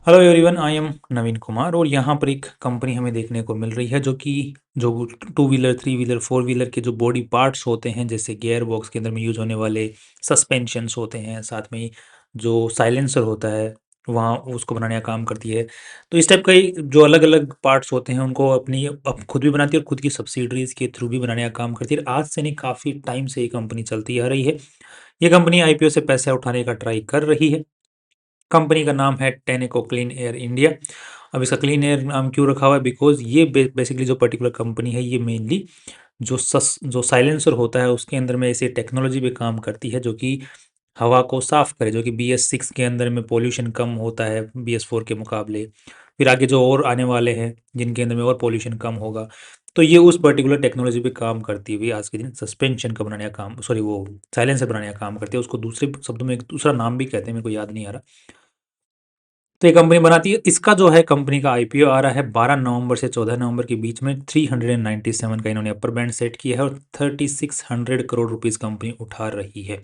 Hello everyone, I am नवीन कुमार और यहाँ पर एक कंपनी हमें देखने को मिल रही है जो two wheeler, three wheeler, four wheeler के जो बॉडी पार्ट्स होते हैं, जैसे गियर बॉक्स के अंदर में यूज होने वाले सस्पेंशंस होते हैं, साथ में ही जो साइलेंसर होता है वहाँ उसको बनाने का काम करती है। तो इस टाइप का ही जो अलग अलग पार्ट्स होते हैं उनको अपनी खुद भी बनाती है और खुद की सब्सिडरीज के थ्रू भी बनाने का काम करती है। आज से नहीं, काफ़ी टाइम से ये कंपनी चलती आ रही है। ये कंपनी आईपीओ से पैसे उठाने का ट्राई कर रही है। कंपनी का नाम है टेनेको क्लीन एयर इंडिया। अब इसका क्लीन एयर नाम क्यों रखा हुआ है? बिकॉज ये बेसिकली जो पर्टिकुलर कंपनी है ये मेनली जो साइलेंसर होता है उसके अंदर में ऐसी टेक्नोलॉजी पे काम करती है जो कि हवा को साफ करे, जो कि BS6 के अंदर में पोल्यूशन कम होता है BS4 के मुकाबले। फिर आगे जो और आने वाले हैं जिनके अंदर में और पोल्यूशन कम होगा, तो ये उस पर्टिकुलर टेक्नोलॉजी पे काम करती हुई आज के दिन सस्पेंशन का बनाने का काम, सॉरी, वो साइलेंसर बनाने का काम करती है। उसको दूसरे शब्दों में एक दूसरा नाम भी कहते हैं, मेरे को याद नहीं आ रहा। तो ये कंपनी बनाती है। इसका जो है कंपनी का आईपीओ आ रहा है 12 नवंबर से 14 नवंबर के बीच में। 397 का इन्होंने अपर बैंड सेट किया है और 3600 करोड़ रुपीस कंपनी उठा रही है।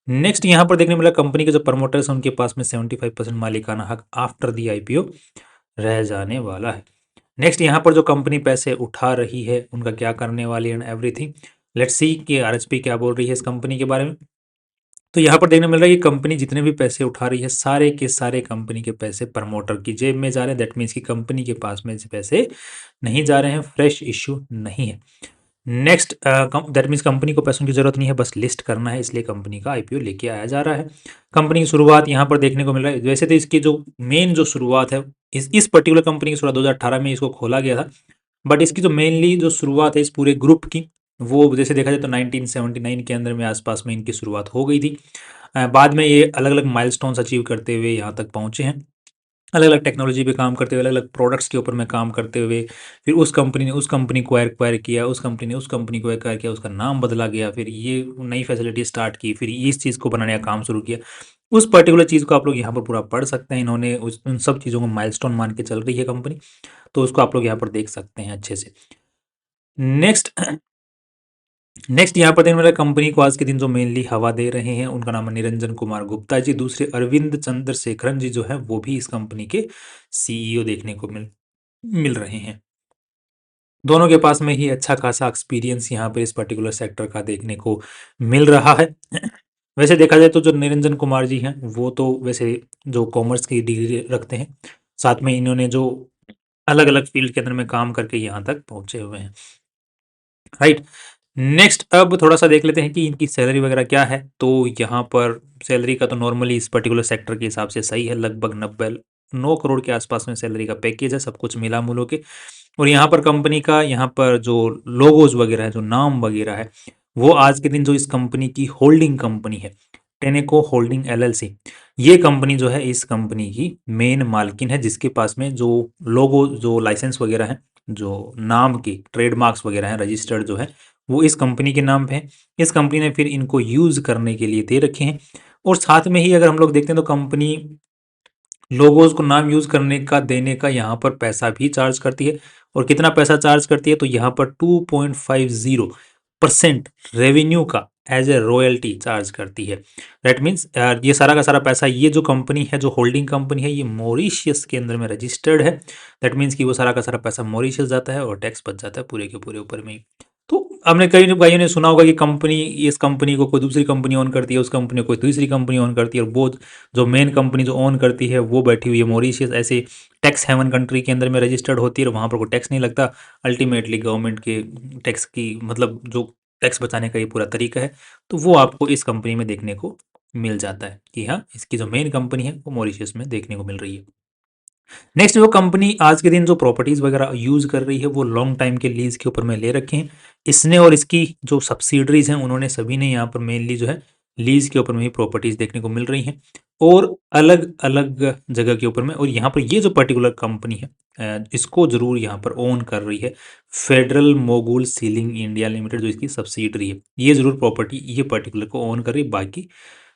नेक्स्ट यहाँ पर देखने मिला कंपनी के जो प्रमोटर्स हैं उनके पास में 75% मालिकाना हक आफ्टर दी आईपीओ रह जाने वाला है। नेक्स्ट यहाँ पर जो कंपनी पैसे उठा रही है उनका क्या करने वाली है एंड एवरीथिंग, लेट्स सी कि आरएचपी क्या बोल रही है इस कंपनी के बारे में। तो यहाँ पर देखने मिल रहा है कि कंपनी जितने भी पैसे उठा रही है सारे के सारे कंपनी के पैसे प्रमोटर की जेब में जा रहे हैं। दैट मीन्स कि कंपनी के पास में से पैसे नहीं जा रहे हैं, फ्रेश इश्यू नहीं है। नेक्स्ट, दैट मीन्स कंपनी को पैसों की जरूरत नहीं है, बस लिस्ट करना है, इसलिए कंपनी का आईपीओ लेके आया जा रहा है। कंपनी की शुरुआत यहाँ पर देखने को मिल रहा है। वैसे तो इसकी जो मेन जो शुरुआत है, इस पर्टिकुलर कंपनी की शुरुआत 2018 में इसको खोला गया था। बट इसकी जो मेनली जो शुरुआत है इस पूरे ग्रुप की, वो जैसे देखा जाए तो 1979 के अंदर में आसपास में इनकी शुरुआत हो गई थी। बाद में ये अलग अलग माइलस्टोन्स अचीव करते हुए यहाँ तक पहुँचे हैं। अलग अलग टेक्नोलॉजी पे काम करते हुए, अलग अलग प्रोडक्ट्स के ऊपर में काम करते हुए, फिर उस कंपनी ने उस कंपनी को एक्वायर किया, उस कंपनी ने उस कंपनी को एक्वायर किया, उसका नाम बदला गया, फिर ये नई फैसिलिटी स्टार्ट की, फिर इस चीज़ को बनाने का काम शुरू किया। उस पर्टिकुलर चीज़ को आप लोग यहाँ पर पूरा पढ़ सकते हैं। इन्होंने उन सब चीज़ों को माइलस्टोन मान के चल रही है कंपनी, तो उसको आप लोग यहाँ पर देख सकते हैं अच्छे से। नेक्स्ट नेक्स्ट यहाँ पर देखने वाला कंपनी को आज के दिन जो मेनली हवा दे रहे हैं उनका नाम है निरंजन कुमार गुप्ता जी। दूसरे अरविंद चंद्रशेखरन जी जो है वो भी इस कंपनी के CEO देखने को मिल मिल रहे हैं। दोनों के पास में ही अच्छा खासा एक्सपीरियंस यहाँ पर इस पर्टिकुलर सेक्टर का देखने को मिल रहा है। वैसे देखा जाए तो जो निरंजन कुमार जी हैं वो तो वैसे जो कॉमर्स की डिग्री रखते हैं, साथ में इन्होंने जो अलग अलग फील्ड के अंदर में काम करके यहाँ तक पहुँचे हुए हैं। राइट। नेक्स्ट, अब थोड़ा सा देख लेते हैं कि इनकी सैलरी वगैरह क्या है। तो यहाँ पर सैलरी का तो नॉर्मली इस पर्टिकुलर सेक्टर के हिसाब से सही है, लगभग 9 करोड़ के आसपास में सैलरी का पैकेज है, सब कुछ मिला मिलो के। और यहाँ पर कंपनी का यहाँ पर जो लोगोज वगैरह है, जो नाम वगैरह है, वो आज के दिन जो इस कंपनी की होल्डिंग कंपनी है टेनेको होल्डिंग LLC, ये कंपनी जो है इस कंपनी की मेन मालकिन है, जिसके पास में जो लोगो, जो लाइसेंस वगैरह है, जो नाम की ट्रेडमार्क्स वगैरह हैं रजिस्टर्ड जो है, वो इस कंपनी के नाम पे है। इस कंपनी ने फिर इनको यूज़ करने के लिए दे रखे हैं। और साथ में ही अगर हम लोग देखते हैं तो कंपनी लोगोज को नाम यूज़ करने का, देने का यहाँ पर पैसा भी चार्ज करती है। और कितना पैसा चार्ज करती है? तो यहाँ पर 2.50% रेवेन्यू का एज ए रॉयल्टी चार्ज करती है। दैट मीन्स ये सारा का सारा पैसा, ये जो कंपनी है, जो होल्डिंग कंपनी है, ये मॉरिशियस के अंदर में रजिस्टर्ड है। दैट मीन्स कि वो सारा का सारा पैसा मॉरिशियस जाता है और टैक्स बच जाता है पूरे के पूरे ऊपर में ही। तो हमने कई भाइयों ने सुना होगा कि कंपनी, इस कंपनी को कोई दूसरी कंपनी ओन करती है, उस कंपनी को कोई तीसरी कंपनी ओन करती है, और वो जो मेन कंपनी जो ओन करती है वो बैठी हुई है मॉरिशियस, ऐसे टैक्स हेवन कंट्री के अंदर में रजिस्टर्ड होती है और वहाँ पर कोई टैक्स नहीं लगता। अल्टीमेटली गवर्नमेंट के टैक्स की, मतलब जो टैक्स बचाने का ये पूरा तरीका है, तो वो आपको इस कंपनी में देखने को मिल जाता है कि हाँ, इसकी जो मेन कंपनी है वो मॉरिशियस में देखने को मिल रही है। नेक्स्ट, जो कंपनी आज के दिन जो प्रॉपर्टीज वगैरह यूज कर रही है वो लॉन्ग टाइम के लीज के ऊपर में ले रखे हैं इसने, और इसकी जो सब्सिडरीज हैं उन्होंने सभी ने यहाँ पर मेनली जो है लीज के ऊपर में ही प्रॉपर्टीज देखने को मिल रही हैं और अलग अलग जगह के ऊपर में। और यहाँ पर ये जो पर्टिकुलर कंपनी है इसको जरूर यहाँ पर ओन कर रही है federal Mogul ceiling India limited, जो इसकी सब्सिडरी है, ये जरूर प्रॉपर्टी ये पर्टिकुलर को ओन कर रही है। बाकी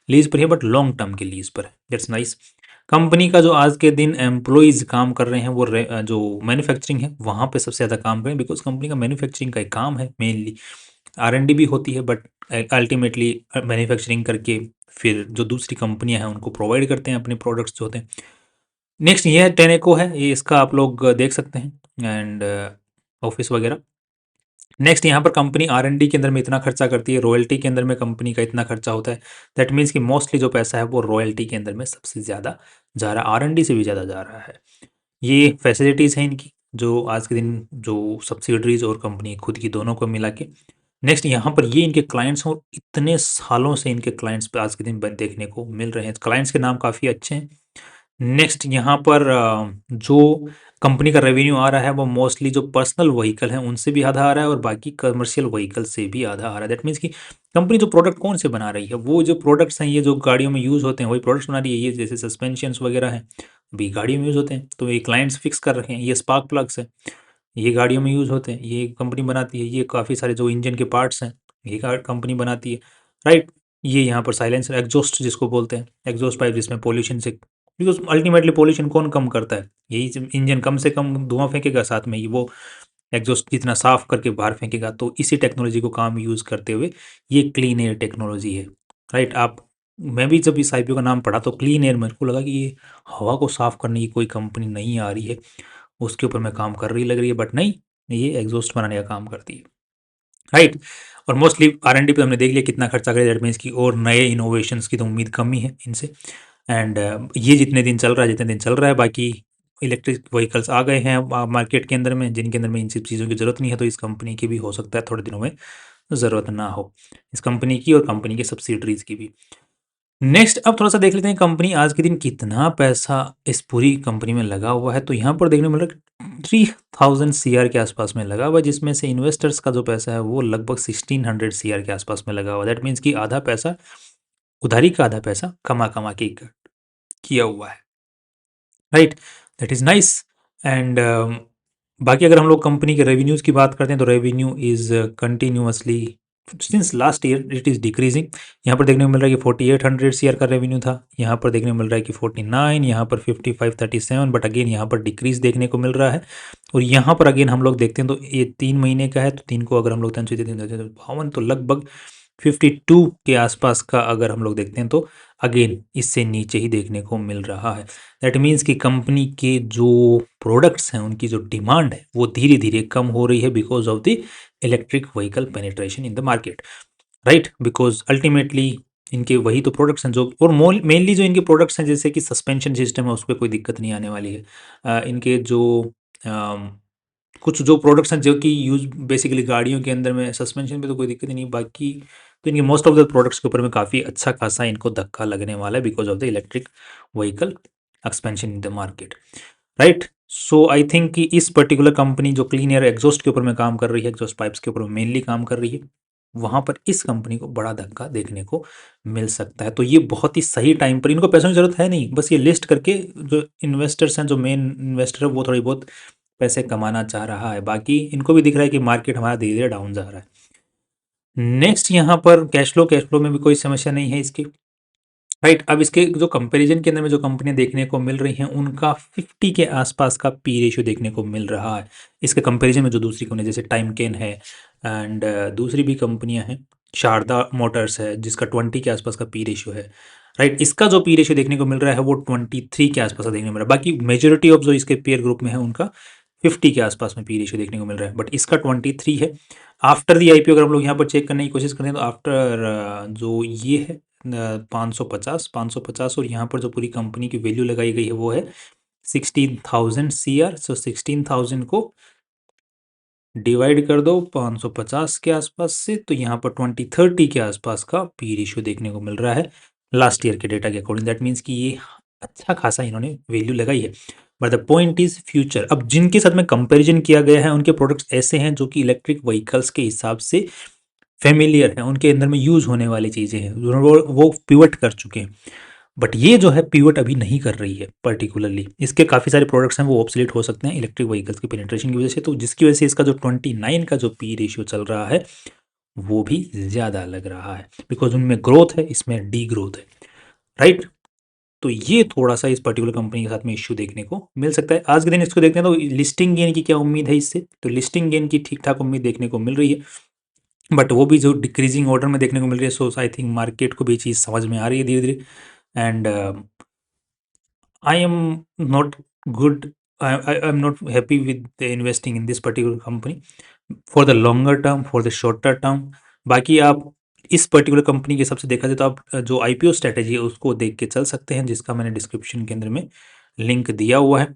लीज पर है बट लॉन्ग टर्म के लीज पर है। That's nice. कंपनी का जो आज के दिन एम्प्लॉयज़ काम कर रहे हैं वो जो मैन्युफैक्चरिंग है वहाँ पे सबसे ज़्यादा काम करें, बिकॉज कंपनी का मैन्युफैक्चरिंग का एक काम है मेनली। R&D भी होती है बट अल्टीमेटली मैन्युफैक्चरिंग करके फिर जो दूसरी कंपनियां हैं उनको प्रोवाइड करते हैं अपने प्रोडक्ट्स जो होते हैं। नेक्स्ट ये है टेनेको है, ये इसका आप लोग देख सकते हैं एंड ऑफिस वगैरह। नेक्स्ट यहाँ पर कंपनी R&D के अंदर में इतना खर्चा करती है, रॉयल्टी के अंदर में कंपनी का इतना खर्चा होता है। दैट मीन्स कि मोस्टली जो पैसा है वो रॉयल्टी के अंदर में सबसे ज़्यादा जा रहा है, R&D से भी ज़्यादा जा रहा है। ये फैसिलिटीज़ हैं इनकी, जो आज के दिन जो सब्सिडरीज और कंपनी खुद की दोनों को मिला के। नेक्स्ट यहाँ पर ये इनके क्लाइंट्स हैं और इतने सालों से इनके क्लाइंट्स पे आज के दिन देखने को मिल रहे हैं। क्लाइंट्स के नाम काफ़ी अच्छे हैं। नेक्स्ट यहाँ पर जो कंपनी का रेवेन्यू आ रहा है वो मोस्टली जो पर्सनल व्हीकल हैं उनसे भी आधा आ रहा है और बाकी कमर्शियल व्हीकल से भी आधा आ रहा है। दैट मीन्स कि कंपनी जो प्रोडक्ट कौन से बना रही है, वो जो प्रोडक्ट्स हैं ये जो गाड़ियों में यूज़ होते हैं वही प्रोडक्ट्स बना रही है। ये जैसे सस्पेंशंस वगैरह हैं भी गाड़ियों में यूज़ होते हैं, तो ये क्लाइंट्स फिक्स कर रखे हैं। ये स्पार्क प्लग्स है, ये गाड़ियों में यूज़ होते हैं, ये कंपनी बनाती है। ये काफ़ी सारे जो इंजन के पार्ट्स हैं ये कंपनी बनाती है, राइट। ये यहाँ पर साइलेंसर एग्जॉस्ट जिसको बोलते हैं, एग्जॉस्ट पाइप जिसमें पोल्यूशन से, बिकॉज अल्टीमेटली पोल्यूशन कौन कम करता है, यही इंजन कम से कम धुआं फेंकेगा, साथ में ही वो एग्जॉस्ट जितना साफ करके बाहर फेंकेगा। तो इसी टेक्नोलॉजी को काम यूज़ करते हुए ये क्लीन एयर टेक्नोलॉजी है, राइट। आप मैं भी जब इस आईपीओ का नाम पढ़ा तो क्लीन एयर मेरे को लगा कि ये हवा को साफ करने की कोई कंपनी नहीं आ रही है, उसके ऊपर मैं काम कर रही लग रही है, बट नहीं, ये एग्जॉस्ट बनाने का काम करती है, राइट। और मोस्टली R&D पे हमने देख लिया कितना खर्चा करे, दैट मीन्स की और नए इनोवेशंस की तो उम्मीद कम ही है इनसे। एंड ये जितने दिन चल रहा है, जितने दिन चल रहा है, बाकी इलेक्ट्रिक व्हीकल्स आ गए हैं मार्केट के अंदर में, जिनके अंदर में इन सब चीज़ों की ज़रूरत नहीं है, तो इस कंपनी की भी हो सकता है थोड़े दिनों में ज़रूरत ना हो, इस कंपनी की और कंपनी के सब्सिडरीज की भी। नेक्स्ट अब थोड़ा सा देख लेते हैं कंपनी आज के दिन कितना पैसा इस पूरी कंपनी में लगा हुआ है। तो यहाँ पर देखने को मिल रहा है 3000 CR के आसपास में लगा हुआ है, जिसमें से इन्वेस्टर्स का जो पैसा है वो लगभग 1600 CR के आसपास में लगा हुआ है। दैट मीन्स कि आधा पैसा उधारी का आधा पैसा कमा कमा के किया हुआ है, right. That is nice. And बाकी अगर हम लोग कंपनी के रेवेन्यूज़ की बात करते हैं तो revenue is continuously since last year it is decreasing. यहाँ पर देखने को मिल रहा है कि 4800 CR का रेवेन्यू था, यहाँ पर देखने को मिल रहा है कि 49, यहाँ पर 5537, बट अगेन यहाँ पर डिक्रीज देखने को मिल रहा है। और यहाँ पर अगेन हम लोग देखते हैं तो ये 3 महीने का है, तो 3 को अगर हम लोग 352 तो लगभग 52 के आसपास का अगर हम लोग देखते हैं तो अगेन इससे नीचे ही देखने को मिल रहा है। दैट मीन्स कि कंपनी के जो प्रोडक्ट्स हैं उनकी जो डिमांड है वो धीरे धीरे कम हो रही है because of the electric vehicle penetration in the market, right. Because ultimately इनके वही तो प्रोडक्ट्स हैं जो, और मेनली जो इनके प्रोडक्ट्स हैं जैसे कि सस्पेंशन सिस्टम है उस पर कोई दिक्कत नहीं आने वाली है। इनके जो कुछ जो प्रोडक्ट्स हैं जो कि यूज़ बेसिकली गाड़ियों के अंदर में, सस्पेंशन पे तो कोई दिक्कत ही नहीं, बाकी तो इनके मोस्ट ऑफ द प्रोडक्ट्स के ऊपर में काफ़ी अच्छा खासा इनको धक्का लगने वाला है because of the electric vehicle expansion in the market, right. So I think कि इस पर्टिकुलर कंपनी जो क्लीन एयर एग्जॉस्ट के ऊपर में काम कर रही है, एग्जॉस्ट पाइप्स के ऊपर मेनली काम कर रही है, वहाँ पर इस कंपनी को बड़ा धक्का देखने को मिल सकता है। तो ये बहुत ही सही टाइम पर, इनको पैसों की ज़रूरत है नहीं, बस ये लिस्ट करके जो इन्वेस्टर्स हैं, जो मेन इन्वेस्टर है वो थोड़ी बहुत पैसे कमाना चाह रहा है, बाकी इनको भी दिख रहा है कि मार्केट हमारा धीरे धीरे डाउन जा रहा है। नेक्स्ट यहाँ पर कैश फ्लो में भी कोई समस्या नहीं है इसकी, राइट। अब इसके जो कंपैरिजन के अंदर में जो कंपनियां देखने को मिल रही हैं उनका 50 के आसपास का पी रेशियो देखने को मिल रहा है। इसके कंपैरिजन में जो दूसरी कंपनी जैसे टाइमकेन है एंड दूसरी भी कंपनियां हैं, शारदा मोटर्स है जिसका 20 के आसपास का पी रेशियो है, राइट। इसका जो पी रेशियो देखने को मिल रहा है वो 23 के आसपास का देखने को मिल रहा है। बाकी मेजोरिटी ऑफ जो इसके पेयर ग्रुप में है उनका 50 के आसपास में पी रेशियो देखने को मिल रहा है, बट इसका 23 है। आफ्टर दी आईपीओ अगर हम लोग यहाँ पर चेक करने की कोशिश करें तो आफ्टर जो ये है 550 और यहाँ पर जो पूरी कंपनी की वैल्यू लगाई गई है वो है 16,000 CR। सो 16,000 को डिवाइड कर दो 550 के आसपास से, तो यहाँ पर 2030 के आसपास का पी रेशियो देखने को मिल रहा है लास्ट ईयर के डेटा के अकॉर्डिंग। दैट मीन्स कि ये अच्छा खासा इन्होंने वैल्यू लगाई है। But the point is future, अब जिनके साथ में कंपैरिजन किया गया है उनके प्रोडक्ट्स ऐसे हैं जो कि इलेक्ट्रिक व्हीकल्स के हिसाब से फेमिलियर है, उनके अंदर में यूज़ होने वाली चीज़ें हैं, वो पिवट कर चुके हैं। बट ये जो है पिवट अभी नहीं कर रही है पर्टिकुलरली, इसके काफ़ी सारे प्रोडक्ट्स हैं वो ऑब्सोलीट हो सकते हैं इलेक्ट्रिक व्हीकल्स की पेनिट्रेशन की वजह से, तो जिसकी वजह से इसका जो 29 का जो पी रेशियो चल रहा है वो भी ज़्यादा लग रहा है बिकॉज उनमें ग्रोथ है, इसमें डी ग्रोथ है, राइट। तो ये थोड़ा सा इस पर्टिकुलर कंपनी के साथ में इश्यू देखने को मिल सकता है। आज के दिन इसको देखते हैं तो लिस्टिंग गेन की क्या उम्मीद है इससे, तो लिस्टिंग गेन की ठीक ठाक उम्मीद देखने को मिल रही है, बट वो भी जो डिक्रीजिंग ऑर्डर में देखने को मिल रही है। सो आई थिंक मार्केट को भी चीज़ समझ में आ रही है धीरे धीरे। And I am not good. I'm not happy with the investing in this particular company for the longer term, for the shorter term. बाकी आप इस पर्टिकुलर कंपनी के हिसाब से देखा जाए तो आप जो आईपीओ स्ट्रैटेजी है उसको देख के चल सकते हैं, जिसका मैंने डिस्क्रिप्शन के अंदर में लिंक दिया हुआ है।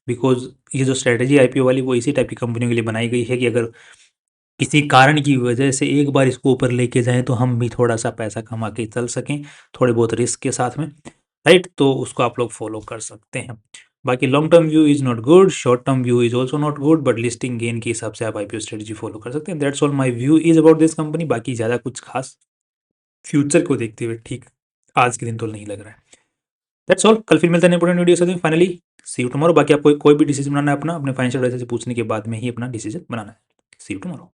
बिकॉज ये जो स्ट्रैटेजी आईपीओ वाली वो इसी टाइप की कंपनियों के लिए बनाई गई है कि अगर किसी कारण की वजह से एक बार इसको ऊपर लेके जाएं तो हम भी थोड़ा सा पैसा कमा के चल सकें, थोड़े बहुत रिस्क के साथ में, राइट। तो उसको आप लोग फॉलो कर सकते हैं। बाकी long term view is not good, short term view is also not good, but listing gain के हिसाब से आप आईपीओ स्ट्रेटजी फॉलो कर सकते हैं। That's all my view is about this company. बाकी ज़्यादा कुछ खास फ्यूचर को देखते हुए ठीक आज के दिन तो नहीं लग रहा है। That's all. कल फिर मिलते हैं इंपॉर्टेंट वीडियो से। Finally see you tomorrow. बाकी आपको कोई भी डिसीजन बनाना है अपना, अपने फाइनेंशियल एडवाइजर से पूछने के बाद में ही अपना डिसीजन बनाना है। सी यू टुमारो।